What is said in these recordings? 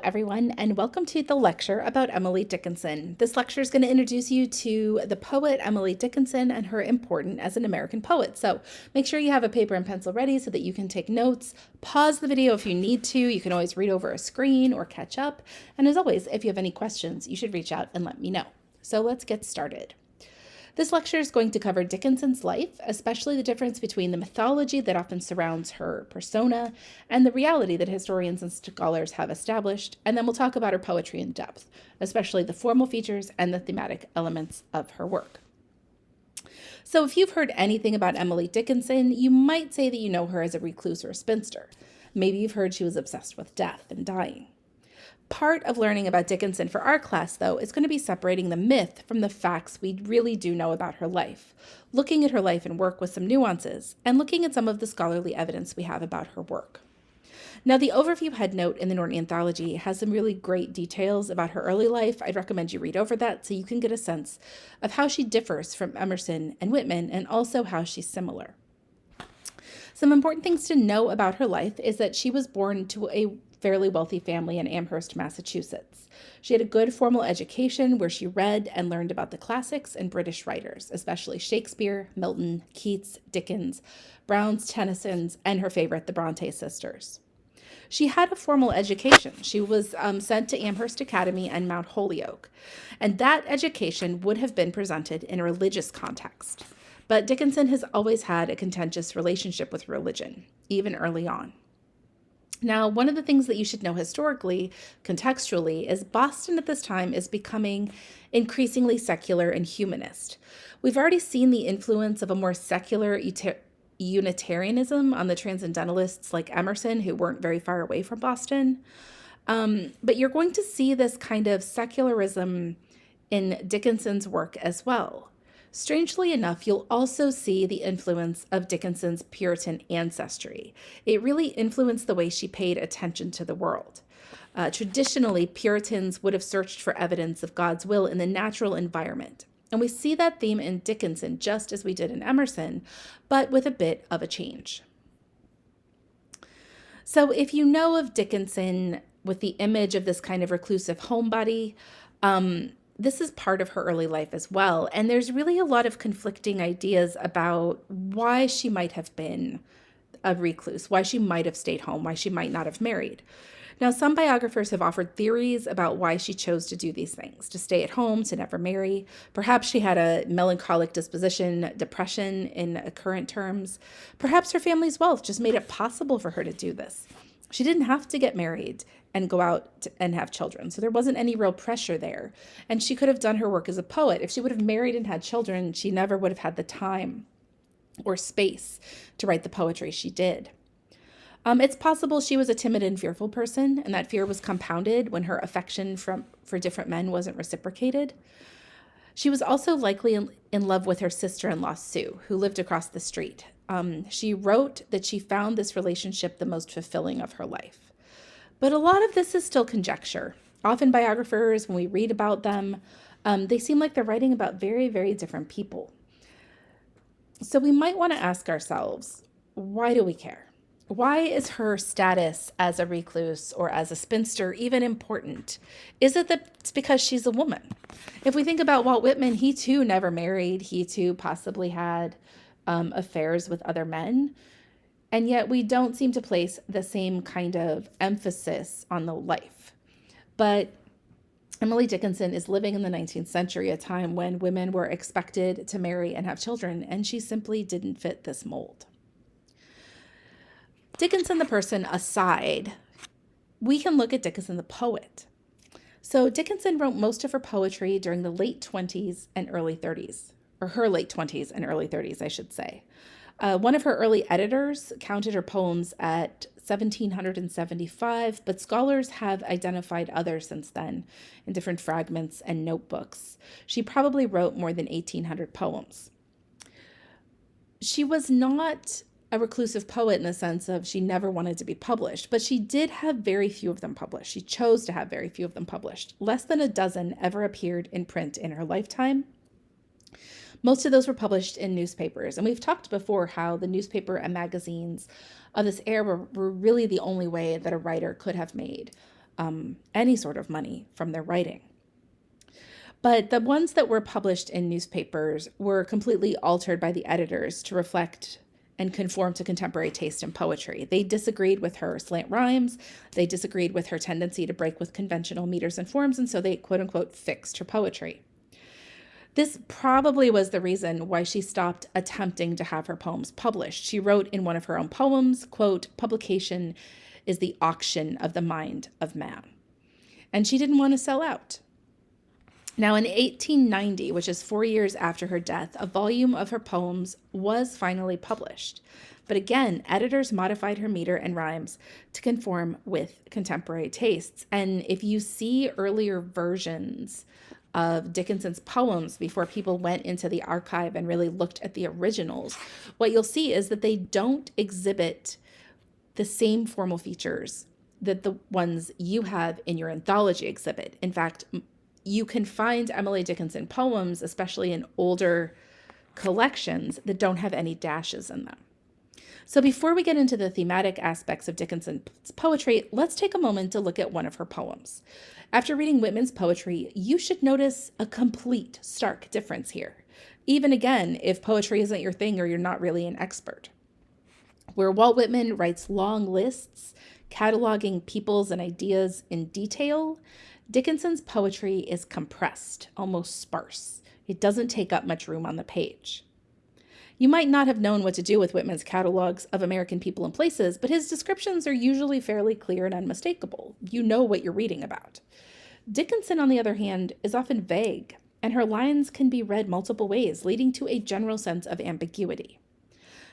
Everyone, and welcome to the lecture about Emily Dickinson. This lecture is going to introduce you to the poet Emily Dickinson and her importance as an American poet. So make sure you have a paper and pencil ready so that you can take notes. Pause the video if you need to. You can always read over a screen or catch up. And as always, if you have any questions, you should reach out and let me know. So let's get started. This lecture is going to cover Dickinson's life, especially the difference between the mythology that often surrounds her persona and the reality that historians and scholars have established, and then we'll talk about her poetry in depth, especially the formal features and the thematic elements of her work. So if you've heard anything about Emily Dickinson, you might say that you know her as a recluse or a spinster. Maybe you've heard she was obsessed with death and dying. Part of learning about Dickinson for our class, though, is going to be separating the myth from the facts we really do know about her life, looking at her life and work with some nuances, and looking at some of the scholarly evidence we have about her work. Now, the overview headnote in the Norton Anthology has some really great details about her early life. I'd recommend you read over that so you can get a sense of how she differs from Emerson and Whitman, and also how she's similar. Some important things to know about her life is that she was born to a fairly wealthy family in Amherst, Massachusetts. She had a good formal education where she read and learned about the classics and British writers, especially Shakespeare, Milton, Keats, Dickens, Browns, Tennyson's, and her favorite, the Bronte sisters. She had a formal education. She was sent to Amherst Academy and Mount Holyoke, and that education would have been presented in a religious context. But Dickinson has always had a contentious relationship with religion, even early on. Now, one of the things that you should know historically, contextually, is Boston at this time is becoming increasingly secular and humanist. We've already seen the influence of a more secular Unitarianism on the transcendentalists like Emerson, who weren't very far away from Boston. But you're going to see this kind of secularism in Dickinson's work as well. Strangely enough, you'll also see the influence of Dickinson's Puritan ancestry. It really influenced the way she paid attention to the world. Traditionally, Puritans would have searched for evidence of God's will in the natural environment. And we see that theme in Dickinson just as we did in Emerson, but with a bit of a change. So if you know of Dickinson with the image of this kind of reclusive homebody, this is part of her early life as well. And there's really a lot of conflicting ideas about why she might have been a recluse, why she might have stayed home, why she might not have married. Now, some biographers have offered theories about why she chose to do these things, to stay at home, to never marry. Perhaps she had a melancholic disposition, depression in current terms. Perhaps her family's wealth just made it possible for her to do this. She didn't have to get married and go out and have children, so there wasn't any real pressure there. And she could have done her work as a poet. If she would have married and had children, she never would have had the time or space to write the poetry she did. It's possible she was a timid and fearful person, and that fear was compounded when her affection for different men wasn't reciprocated. She was also likely in love with her sister-in-law, Sue, who lived across the street. She wrote that she found this relationship the most fulfilling of her life. But a lot of this is still conjecture. Often biographers, when we read about them, they seem like they're writing about very, very different people. So we might want to ask ourselves, why do we care? Why is her status as a recluse or as a spinster even important? Is it that it's because she's a woman? If we think about Walt Whitman, he too never married. He too possibly had affairs with other men. And yet we don't seem to place the same kind of emphasis on the life. But Emily Dickinson is living in the 19th century, a time when women were expected to marry and have children, and she simply didn't fit this mold. Dickinson the person aside, we can look at Dickinson the poet. So Dickinson wrote most of her poetry during the late 20s and early 30s, or her late 20s and early 30s, I should say. One of her early editors counted her poems at 1,775, but scholars have identified others since then in different fragments and notebooks. She probably wrote more than 1,800 poems. She was not a reclusive poet in the sense of she never wanted to be published, but she did have very few of them published. She chose to have very few of them published. Less than a dozen ever appeared in print in her lifetime. Most of those were published in newspapers. And we've talked before how the newspaper and magazines of this era were really the only way that a writer could have made any sort of money from their writing. But the ones that were published in newspapers were completely altered by the editors to reflect and conform to contemporary taste in poetry. They disagreed with her slant rhymes. They disagreed with her tendency to break with conventional meters and forms, and so they, quote unquote, fixed her poetry. This probably was the reason why she stopped attempting to have her poems published. She wrote in one of her own poems, quote, "Publication is the auction of the mind of man." And she didn't want to sell out. Now, in 1890, which is 4 years after her death, a volume of her poems was finally published. But again, editors modified her meter and rhymes to conform with contemporary tastes. And if you see earlier versions of Dickinson's poems before people went into the archive and really looked at the originals, what you'll see is that they don't exhibit the same formal features that the ones you have in your anthology exhibit. In fact, you can find Emily Dickinson poems, especially in older collections, that don't have any dashes in them. So before we get into the thematic aspects of Dickinson's poetry, let's take a moment to look at one of her poems. After reading Whitman's poetry, you should notice a complete, stark difference here, even again, if poetry isn't your thing or you're not really an expert. Where Walt Whitman writes long lists, cataloging peoples and ideas in detail, Dickinson's poetry is compressed, almost sparse. It doesn't take up much room on the page. You might not have known what to do with Whitman's catalogs of American people and places, but his descriptions are usually fairly clear and unmistakable. You know what you're reading about. Dickinson, on the other hand, is often vague, and her lines can be read multiple ways, leading to a general sense of ambiguity.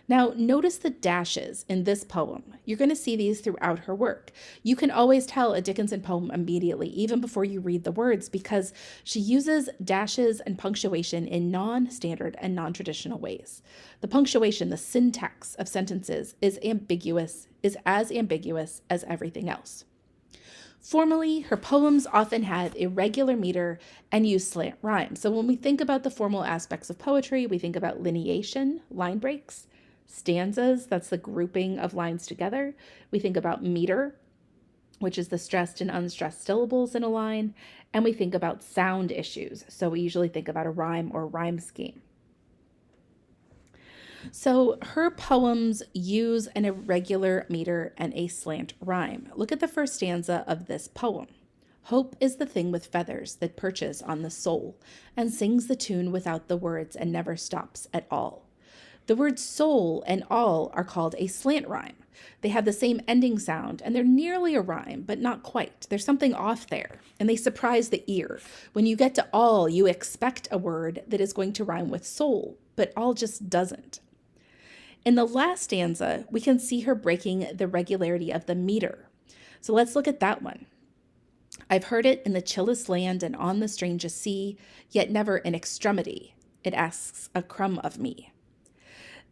Now, notice the dashes in this poem. You're going to see these throughout her work. You can always tell a Dickinson poem immediately, even before you read the words, because she uses dashes and punctuation in non-standard and non-traditional ways. The punctuation, the syntax of sentences, is as ambiguous as everything else. Formally, her poems often have irregular meter and use slant rhyme. So when we think about the formal aspects of poetry, we think about lineation, line breaks, stanzas, that's the grouping of lines together. We think about meter, which is the stressed and unstressed syllables in a line, and we think about sound issues. So we usually think about a rhyme or rhyme scheme. So her poems use an irregular meter and a slant rhyme. Look at the first stanza of this poem. Hope is the thing with feathers that perches on the soul and sings the tune without the words and never stops at all. The words soul and all are called a slant rhyme. They have the same ending sound, and they're nearly a rhyme, but not quite. There's something off there, and they surprise the ear. When you get to all, you expect a word that is going to rhyme with soul, but all just doesn't. In the last stanza, we can see her breaking the regularity of the meter. So let's look at that one. I've heard it in the chillest land and on the strangest sea, yet never in extremity. It asks a crumb of me.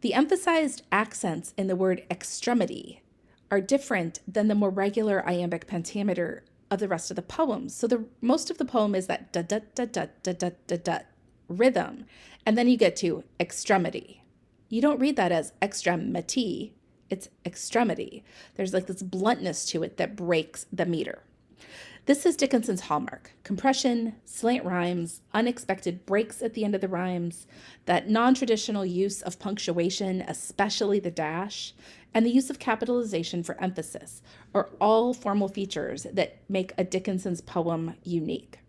The emphasized accents in the word extremity are different than the more regular iambic pentameter of the rest of the poems. So most of the poem is that da da da da da da da da rhythm, and then you get to extremity. You don't read that as extremity, it's extremity. There's like this bluntness to it that breaks the meter. This is Dickinson's hallmark: compression, slant rhymes, unexpected breaks at the end of the rhymes, that non-traditional use of punctuation, especially the dash, and the use of capitalization for emphasis are all formal features that make a Dickinson's poem unique.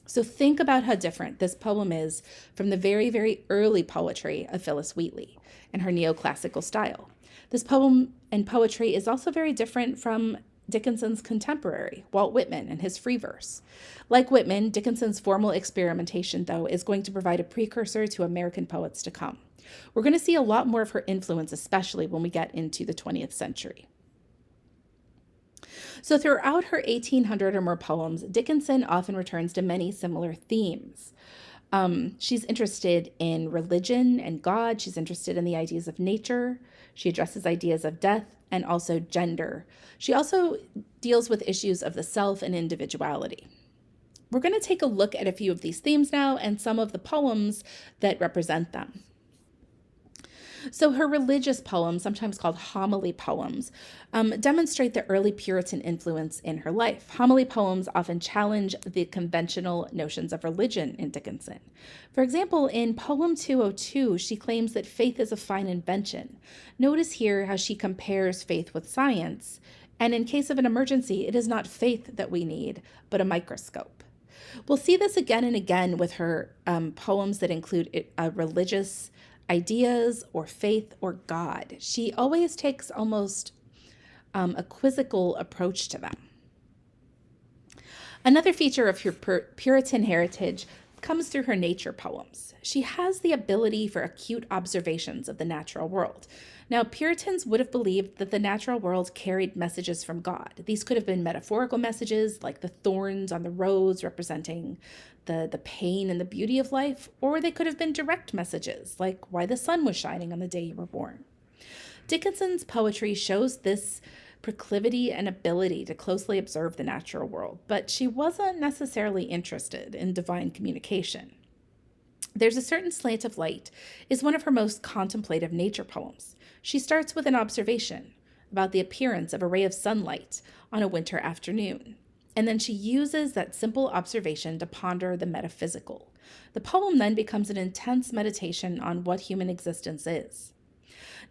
So think about how different this poem is from the very, very early poetry of Phillis Wheatley and her neoclassical style. This poem and poetry is also very different from Dickinson's contemporary, Walt Whitman, and his free verse. Like Whitman, Dickinson's formal experimentation, though, is going to provide a precursor to American poets to come. We're going to see a lot more of her influence, especially when we get into the 20th century. So throughout her 1,800 or more poems, Dickinson often returns to many similar themes. She's interested in religion and God. She's interested in the ideas of nature. She addresses ideas of death and also gender. She also deals with issues of the self and individuality. We're going to take a look at a few of these themes now and some of the poems that represent them. So her religious poems, sometimes called homily poems, demonstrate the early Puritan influence in her life. Homily poems often challenge the conventional notions of religion in Dickinson. For example, in Poem 202, she claims that faith is a fine invention. Notice here how she compares faith with science. And in case of an emergency, it is not faith that we need, but a microscope. We'll see this again and again with her poems that include religious ideas or faith or God. She always takes almost a quizzical approach to them. Another feature of her Puritan heritage comes through her nature poems. She has the ability for acute observations of the natural world. Now, Puritans would have believed that the natural world carried messages from God. These could have been metaphorical messages, like the thorns on the rose representing the pain and the beauty of life, or they could have been direct messages, like why the sun was shining on the day you were born. Dickinson's poetry shows this proclivity and ability to closely observe the natural world, but she wasn't necessarily interested in divine communication. There's a Certain Slant of Light is one of her most contemplative nature poems. She starts with an observation about the appearance of a ray of sunlight on a winter afternoon, and then she uses that simple observation to ponder the metaphysical. The poem then becomes an intense meditation on what human existence is.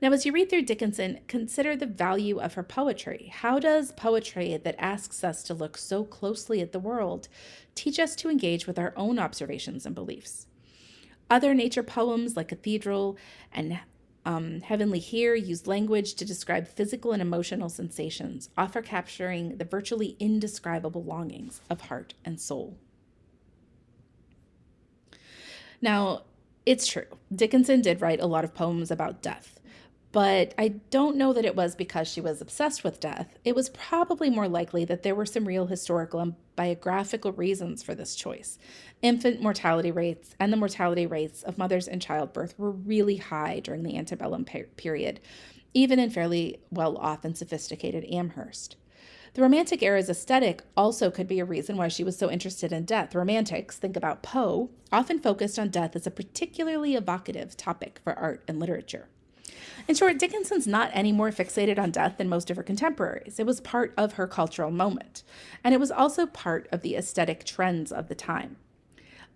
Now, as you read through Dickinson, consider the value of her poetry. How does poetry that asks us to look so closely at the world teach us to engage with our own observations and beliefs? Other nature poems like Cathedral and Heavenly Here use language to describe physical and emotional sensations, often capturing the virtually indescribable longings of heart and soul. Now, it's true, Dickinson did write a lot of poems about death, but I don't know that it was because she was obsessed with death. It was probably more likely that there were some real historical and biographical reasons for this choice. Infant mortality rates and the mortality rates of mothers in childbirth were really high during the antebellum period, even in fairly well-off and sophisticated Amherst. The Romantic era's aesthetic also could be a reason why she was so interested in death. Romantics, think about Poe, often focused on death as a particularly evocative topic for art and literature. In short, Dickinson's not any more fixated on death than most of her contemporaries. It was part of her cultural moment, and it was also part of the aesthetic trends of the time.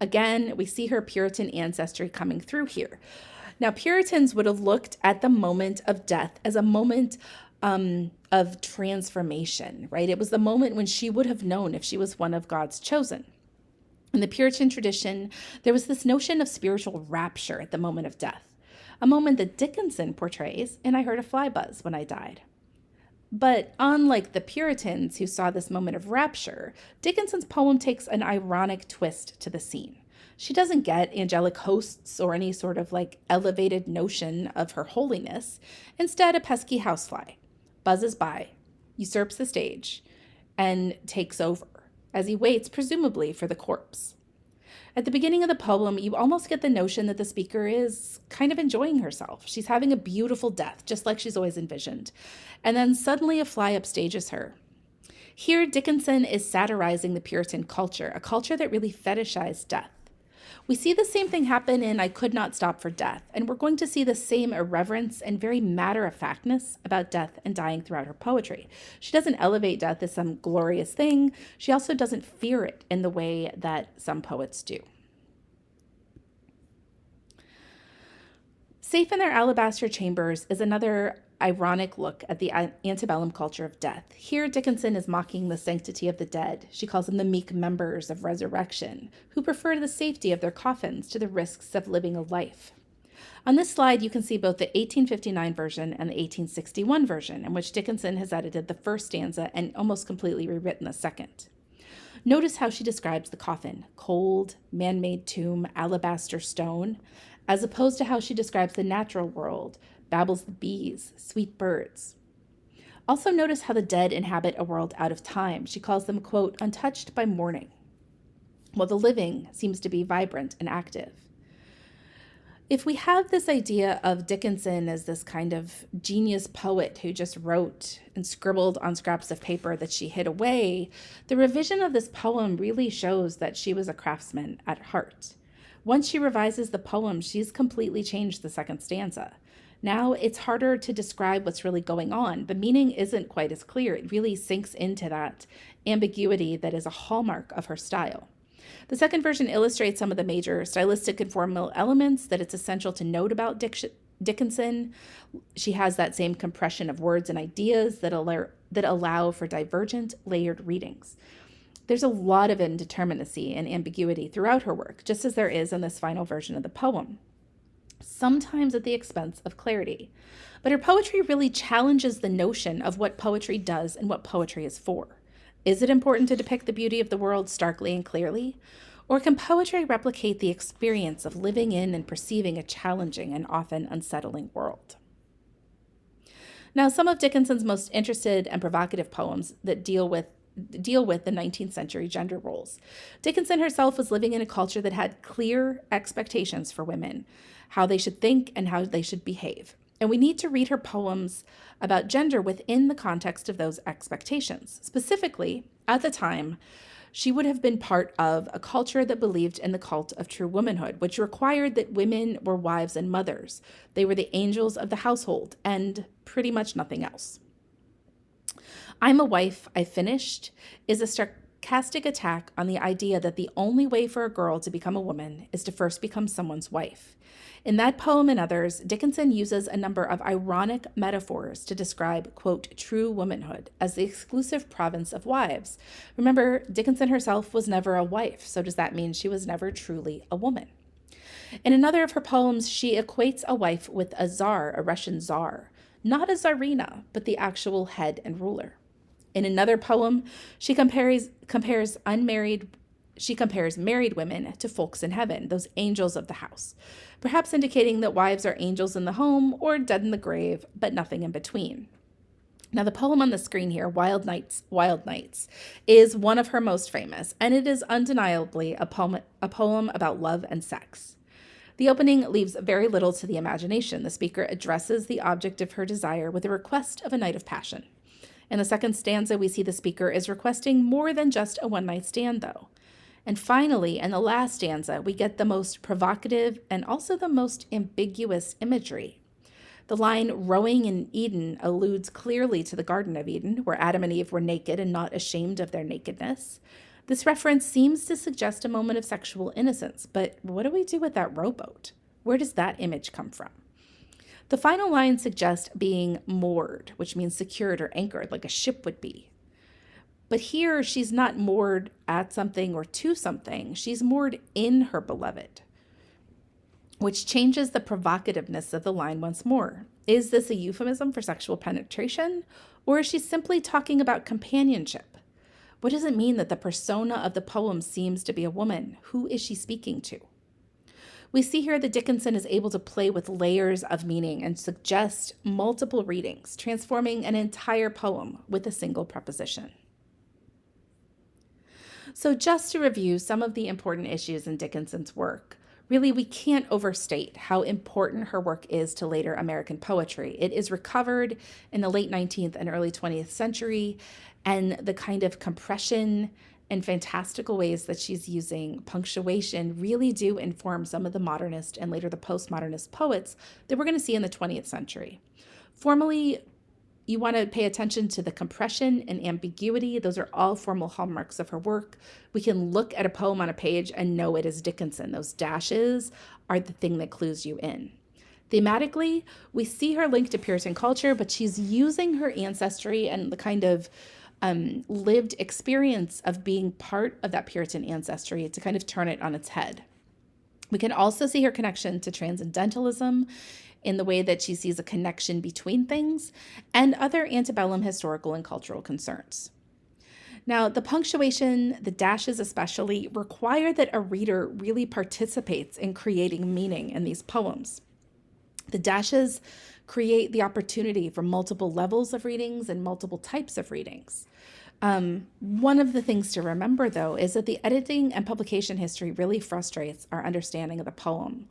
Again, we see her Puritan ancestry coming through here. Now, Puritans would have looked at the moment of death as a moment of transformation, right? It was the moment when she would have known if she was one of God's chosen. In the Puritan tradition, there was this notion of spiritual rapture at the moment of death, a moment that Dickinson portrays in I Heard a Fly Buzz When I Died. But unlike the Puritans who saw this moment of rapture, Dickinson's poem takes an ironic twist to the scene. She doesn't get angelic hosts or any sort of elevated notion of her holiness. Instead, a pesky housefly buzzes by, usurps the stage, and takes over as he waits, presumably, for the corpse. At the beginning of the poem, you almost get the notion that the speaker is kind of enjoying herself. She's having a beautiful death, just like she's always envisioned. And then suddenly a fly upstages her. Here, Dickinson is satirizing the Puritan culture, a culture that really fetishized death. We see the same thing happen in I Could Not Stop for Death, and we're going to see the same irreverence and very matter-of-factness about death and dying throughout her poetry. She doesn't elevate death as some glorious thing. She also doesn't fear it in the way that some poets do. Safe in Their Alabaster Chambers is another ironic look at the antebellum culture of death. Here, Dickinson is mocking the sanctity of the dead. She calls them the meek members of resurrection, who prefer the safety of their coffins to the risks of living a life. On this slide, you can see both the 1859 version and the 1861 version, in which Dickinson has edited the first stanza and almost completely rewritten the second. Notice how she describes the coffin: cold, man-made tomb, alabaster stone, as opposed to how she describes the natural world: babbles the bees, sweet birds. Also notice how the dead inhabit a world out of time. She calls them, quote, untouched by mourning, while the living seems to be vibrant and active. If we have this idea of Dickinson as this kind of genius poet who just wrote and scribbled on scraps of paper that she hid away, the revision of this poem really shows that she was a craftsman at heart. Once she revises the poem, she's completely changed the second stanza. Now it's harder to describe what's really going on. The meaning isn't quite as clear. It really sinks into that ambiguity that is a hallmark of her style. The second version illustrates some of the major stylistic and formal elements that it's essential to note about Dickinson. She has that same compression of words and ideas that allow for divergent, layered readings. There's a lot of indeterminacy and ambiguity throughout her work, just as there is in this final version of the poem, sometimes at the expense of clarity. But her poetry really challenges the notion of what poetry does and what poetry is for. Is it important to depict the beauty of the world starkly and clearly? Or can poetry replicate the experience of living in and perceiving a challenging and often unsettling world? Now, some of Dickinson's most interested and provocative poems that deal with the 19th century gender roles. Dickinson herself was living in a culture that had clear expectations for women, how they should think and how they should behave. And we need to read her poems about gender within the context of those expectations. Specifically, at the time, she would have been part of a culture that believed in the cult of true womanhood, which required that women were wives and mothers. They were the angels of the household and pretty much nothing else. I'm a Wife, I Finished is a sarcastic attack on the idea that the only way for a girl to become a woman is to first become someone's wife. In that poem and others, Dickinson uses a number of ironic metaphors to describe, quote, true womanhood as the exclusive province of wives. Remember, Dickinson herself was never a wife, so does that mean she was never truly a woman? In another of her poems, she equates a wife with a czar, a Russian czar, not a czarina, but the actual head and ruler. In another poem, she compares married women to folks in heaven, those angels of the house, perhaps indicating that wives are angels in the home or dead in the grave, but nothing in between. Now, the poem on the screen here, Wild Nights, is one of her most famous, and it is undeniably a poem about love and sex. The opening leaves very little to the imagination. The speaker addresses the object of her desire with a request of a night of passion. In the second stanza, we see the speaker is requesting more than just a one-night stand, though. And finally, in the last stanza, we get the most provocative and also the most ambiguous imagery. The line, rowing in Eden, alludes clearly to the Garden of Eden, where Adam and Eve were naked and not ashamed of their nakedness. This reference seems to suggest a moment of sexual innocence, but what do we do with that rowboat? Where does that image come from? The final line suggests being moored, which means secured or anchored, like a ship would be. But here, she's not moored at something or to something. She's moored in her beloved, which changes the provocativeness of the line once more. Is this a euphemism for sexual penetration, or is she simply talking about companionship? What does it mean that the persona of the poem seems to be a woman? Who is she speaking to? We see here that Dickinson is able to play with layers of meaning and suggest multiple readings, transforming an entire poem with a single preposition. So just to review some of the important issues in Dickinson's work, really we can't overstate how important her work is to later American poetry. It is recovered in the late 19th and early 20th century, and the kind of compression and fantastical ways that she's using punctuation really do inform some of the modernist and later the postmodernist poets that we're going to see in the 20th century. Formally, you want to pay attention to the compression and ambiguity. Those are all formal hallmarks of her work. We can look at a poem on a page and know it is Dickinson. Those dashes are the thing that clues you in. Thematically, we see her linked to Puritan culture, but she's using her ancestry and the kind of lived experience of being part of that Puritan ancestry to kind of turn it on its head. We can also see her connection to transcendentalism in the way that she sees a connection between things and other antebellum historical and cultural concerns. Now, the punctuation, the dashes especially, require that a reader really participates in creating meaning in these poems. The dashes create the opportunity for multiple levels of readings and multiple types of readings. One of the things to remember, though, is that the editing and publication history really frustrates our understanding of the poem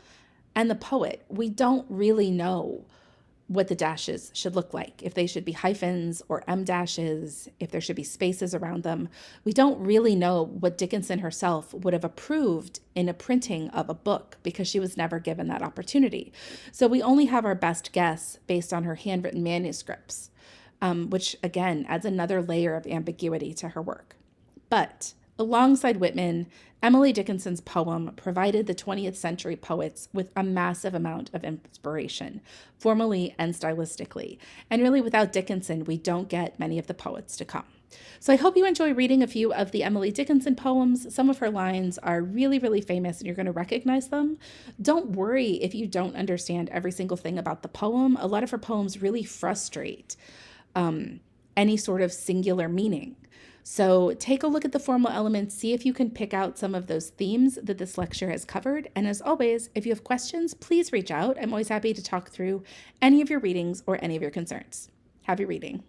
and the poet. We don't really know what the dashes should look like, if they should be hyphens or em dashes, if there should be spaces around them. We don't really know what Dickinson herself would have approved in a printing of a book because she was never given that opportunity. So we only have our best guess based on her handwritten manuscripts, which again adds another layer of ambiguity to her work. But alongside Whitman, Emily Dickinson's poem provided the 20th century poets with a massive amount of inspiration, formally and stylistically. And really, without Dickinson, we don't get many of the poets to come. So I hope you enjoy reading a few of the Emily Dickinson poems. Some of her lines are really, really famous and you're going to recognize them. Don't worry if you don't understand every single thing about the poem. A lot of her poems really frustrate any sort of singular meaning. So take a look at the formal elements, see if you can pick out some of those themes that this lecture has covered. And as always, if you have questions, please reach out. I'm always happy to talk through any of your readings or any of your concerns. Happy reading.